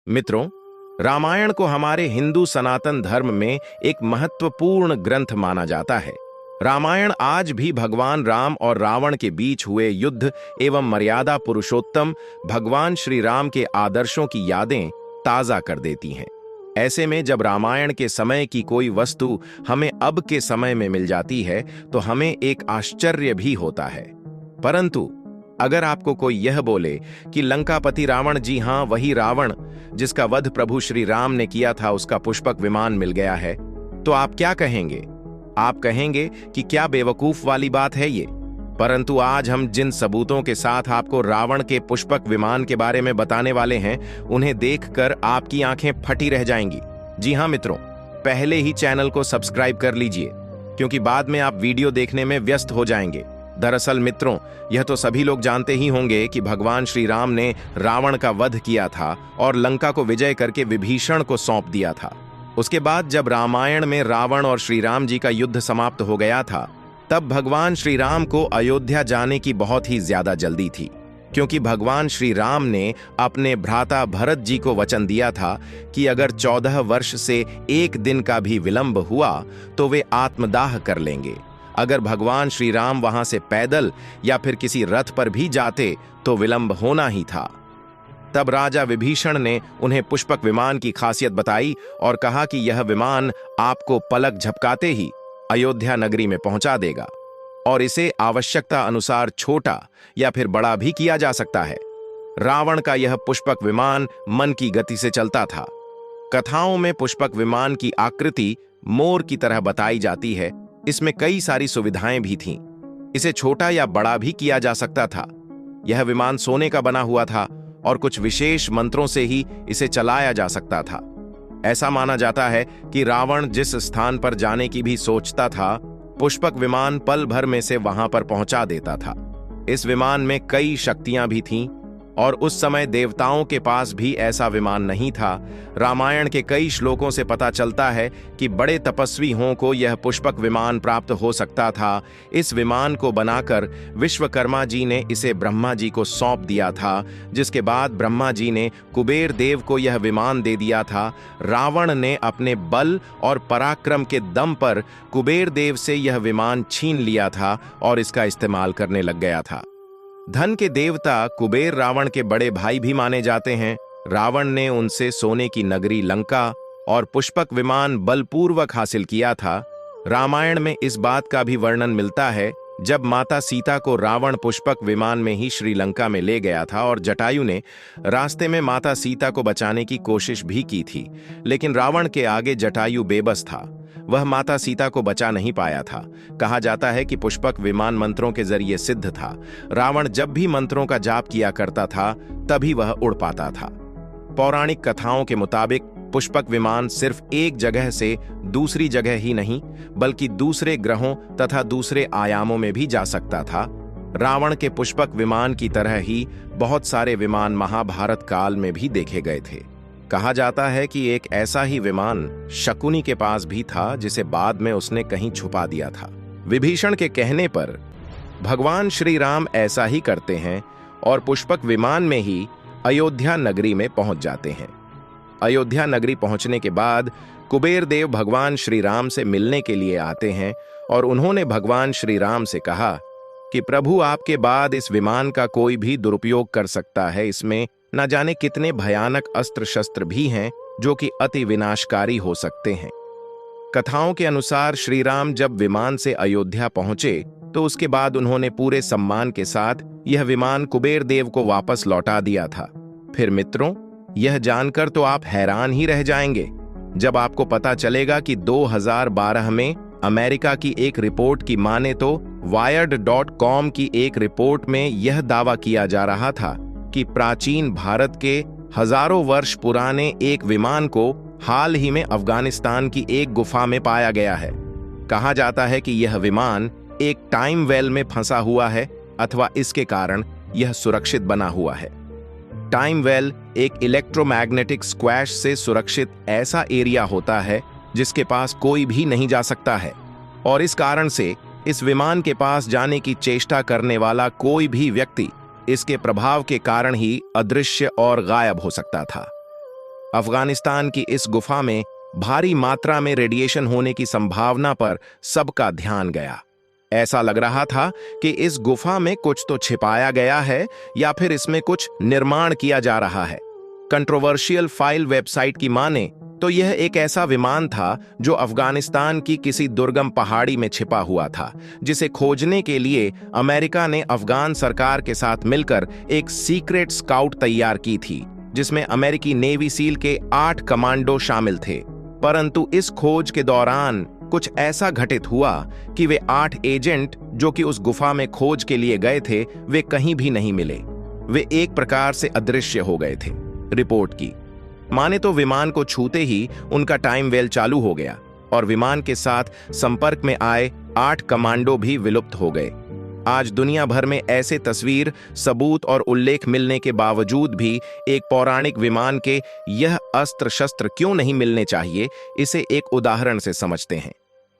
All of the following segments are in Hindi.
मित्रों, रामायण को हमारे हिंदू सनातन धर्म में एक महत्वपूर्ण ग्रंथ माना जाता है। रामायण आज भी भगवान राम और रावण के बीच हुए युद्ध एवं मर्यादा पुरुषोत्तम भगवान श्री राम के आदर्शों की यादें ताजा कर देती हैं। ऐसे में जब रामायण के समय की कोई वस्तु हमें अब के समय में मिल जाती है तो हमें एक आश्चर्य भी होता है। परंतु अगर आपको कोई यह बोले कि लंकापति रावण, जी हां, वही रावण जिसका वध प्रभु श्री राम ने किया था, उसका पुष्पक विमान मिल गया है, तो आप क्या कहेंगे? आप कहेंगे कि क्या बेवकूफ वाली बात है ये। परंतु आज हम जिन सबूतों के साथ आपको रावण के पुष्पक विमान के बारे में बताने वाले हैं, उन्हें देखकर आपकी आंखें फटी रह जाएंगी। जी हां मित्रों, पहले ही चैनल को सब्सक्राइब कर लीजिए, क्योंकि बाद में आप वीडियो देखने में व्यस्त हो जाएंगे। दरअसल मित्रों, यह तो सभी लोग जानते ही होंगे कि भगवान श्री राम ने रावण का वध किया था और लंका को विजय करके विभीषण को सौंप दिया था। उसके बाद जब रामायण में रावण और श्री राम जी का युद्ध समाप्त हो गया था, तब भगवान श्री राम को अयोध्या जाने की बहुत ही ज्यादा जल्दी थी, क्योंकि भगवान श्री राम ने अपने भ्राता भरत जी को वचन दिया था कि अगर 14 वर्ष से 1 दिन का भी विलंब हुआ तो वे आत्मदाह कर लेंगे। अगर भगवान श्री राम वहां से पैदल या फिर किसी रथ पर भी जाते तो विलंब होना ही था। तब राजा विभीषण ने उन्हें पुष्पक विमान की खासियत बताई और कहा कि यह विमान आपको पलक झपकाते ही अयोध्या नगरी में पहुंचा देगा और इसे आवश्यकता अनुसार छोटा या फिर बड़ा भी किया जा सकता है। रावण का यह पुष्पक विमान मन की गति से चलता था। कथाओं में पुष्पक विमान की आकृति मोर की तरह बताई जाती है। इसमें कई सारी सुविधाएं भी थीं। इसे छोटा या बड़ा भी किया जा सकता था। यह विमान सोने का बना हुआ था और कुछ विशेष मंत्रों से ही इसे चलाया जा सकता था। ऐसा माना जाता है कि रावण जिस स्थान पर जाने की भी सोचता था, पुष्पक विमान पल भर में से वहां पर पहुंचा देता था। इस विमान में कई शक्तियां भी थीं और उस समय देवताओं के पास भी ऐसा विमान नहीं था। रामायण के कई श्लोकों से पता चलता है कि बड़े तपस्वी हों को यह पुष्पक विमान प्राप्त हो सकता था। इस विमान को बनाकर विश्वकर्मा जी ने इसे ब्रह्मा जी को सौंप दिया था, जिसके बाद ब्रह्मा जी ने कुबेर देव को यह विमान दे दिया था। रावण ने अपने बल और पराक्रम के दम पर कुबेर देव से यह विमान छीन लिया था और इसका इस्तेमाल करने लग गया था। धन के देवता कुबेर रावण के बड़े भाई भी माने जाते हैं। रावण ने उनसे सोने की नगरी लंका और पुष्पक विमान बलपूर्वक हासिल किया था। रामायण में इस बात का भी वर्णन मिलता है जब माता सीता को रावण पुष्पक विमान में ही श्रीलंका में ले गया था और जटायु ने रास्ते में माता सीता को बचाने की कोशिश भी की थी, लेकिन रावण के आगे जटायु बेबस था। वह माता सीता को बचा नहीं पाया था। कहा जाता है कि पुष्पक विमान मंत्रों के जरिए सिद्ध था। रावण जब भी मंत्रों का जाप किया करता था तभी वह उड़ पाता था। पौराणिक कथाओं के मुताबिक पुष्पक विमान सिर्फ एक जगह से दूसरी जगह ही नहीं, बल्कि दूसरे ग्रहों तथा दूसरे आयामों में भी जा सकता था। रावण के पुष्पक विमान की तरह ही बहुत सारे विमान महाभारत काल में भी देखे गए थे। कहा जाता है कि एक ऐसा ही विमान शकुनी के पास भी था, जिसे बाद में उसने कहीं छुपा दिया था। विभीषण के कहने पर भगवान श्री राम ऐसा ही करते हैं और पुष्पक विमान में ही अयोध्या नगरी में पहुंच जाते हैं। अयोध्या नगरी पहुंचने के बाद कुबेर देव भगवान श्री राम से मिलने के लिए आते हैं और उन्होंने भगवान श्री राम से कहा कि प्रभु, आपके बाद इस विमान का कोई भी दुरुपयोग कर सकता है। इसमें न जाने कितने भयानक अस्त्र शस्त्र भी हैं जो कि अति विनाशकारी हो सकते हैं। कथाओं के अनुसार श्री राम जब विमान से अयोध्या पहुंचे तो उसके बाद उन्होंने पूरे सम्मान के साथ यह विमान कुबेर देव को वापस लौटा दिया था। फिर मित्रों, यह जानकर तो आप हैरान ही रह जाएंगे जब आपको पता चलेगा कि 2012 में अमेरिका की एक रिपोर्ट की माने तो wired.com की एक रिपोर्ट में यह दावा किया जा रहा था कि प्राचीन भारत के हजारों वर्ष पुराने एक विमान को हाल ही में अफगानिस्तान की एक गुफा में पाया गया है। कहा जाता है कि यह विमान एक टाइम वेल में फंसा हुआ है अथवा इसके कारण यह सुरक्षित बना हुआ है। टाइम वेल एक इलेक्ट्रोमैग्नेटिक स्क्वैश से सुरक्षित ऐसा एरिया होता है जिसके पास कोई भी नहीं जा सकता है और इस कारण से इस विमान के पास जाने की चेष्टा करने वाला कोई भी व्यक्ति इसके प्रभाव के कारण ही अदृश्य और गायब हो सकता था। अफगानिस्तान की इस गुफा में भारी मात्रा में रेडिएशन होने की संभावना पर सबका ध्यान गया। ऐसा लग रहा था कि इस गुफा में कुछ तो छिपाया गया है या फिर इसमें कुछ निर्माण किया जा रहा है। कंट्रोवर्शियल फाइल वेबसाइट की माने तो यह एक ऐसा विमान था जो अफगानिस्तान की किसी दुर्गम पहाड़ी में छिपा हुआ था, जिसे खोजने के लिए अमेरिका ने अफगान सरकार के साथ मिलकर एक सीक्रेट स्काउट तैयार की थी, जिसमें अमेरिकी नेवी सील के 8 कमांडो शामिल थे। परंतु इस खोज के दौरान कुछ ऐसा घटित हुआ कि वे 8 एजेंट जो कि उस गुफा में खोज के लिए गए थे, वे कहीं भी नहीं मिले। वे एक प्रकार से अदृश्य हो गए थे। रिपोर्ट की माने तो विमान को छूते ही उनका टाइम वेल चालू हो गया और विमान के साथ संपर्क में आए 8 कमांडो भी विलुप्त हो गए। आज दुनिया भर में ऐसे तस्वीर, सबूत और उल्लेख मिलने के बावजूद भी एक पौराणिक विमान के यह अस्त्र शस्त्र क्यों नहीं मिलने चाहिए, इसे एक उदाहरण से समझते हैं।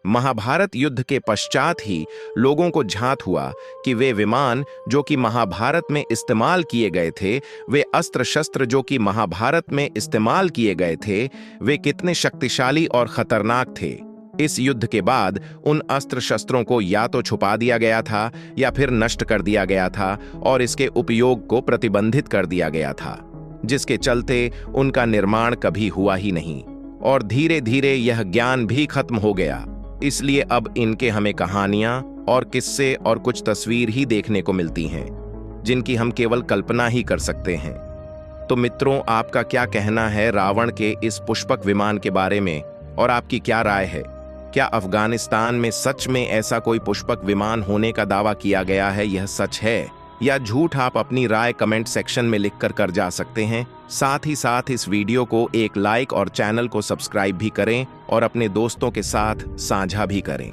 महाभारत युद्ध के पश्चात ही लोगों को झांत हुआ कि वे विमान जो कि महाभारत में इस्तेमाल किए गए थे, वे अस्त्र शस्त्र जो कि महाभारत में इस्तेमाल किए गए थे, वे कितने शक्तिशाली और खतरनाक थे। इस युद्ध के बाद उन अस्त्र शस्त्रों को या तो छुपा दिया गया था या फिर नष्ट कर दिया गया था और इसके उपयोग को प्रतिबंधित कर दिया गया था, जिसके चलते उनका निर्माण कभी हुआ ही नहीं और धीरे धीरे यह ज्ञान भी खत्म हो गया। इसलिए अब इनके हमें कहानियां और किस्से और कुछ तस्वीर ही देखने को मिलती हैं, जिनकी हम केवल कल्पना ही कर सकते हैं। तो मित्रों, आपका क्या कहना है रावण के इस पुष्पक विमान के बारे में और आपकी क्या राय है? क्या अफगानिस्तान में सच में ऐसा कोई पुष्पक विमान होने का दावा किया गया है, यह सच है या झूठ? आप अपनी राय कमेंट सेक्शन में लिखकर कर जा सकते हैं। साथ ही साथ इस वीडियो को एक लाइक और चैनल को सब्सक्राइब भी करें और अपने दोस्तों के साथ साझा भी करें।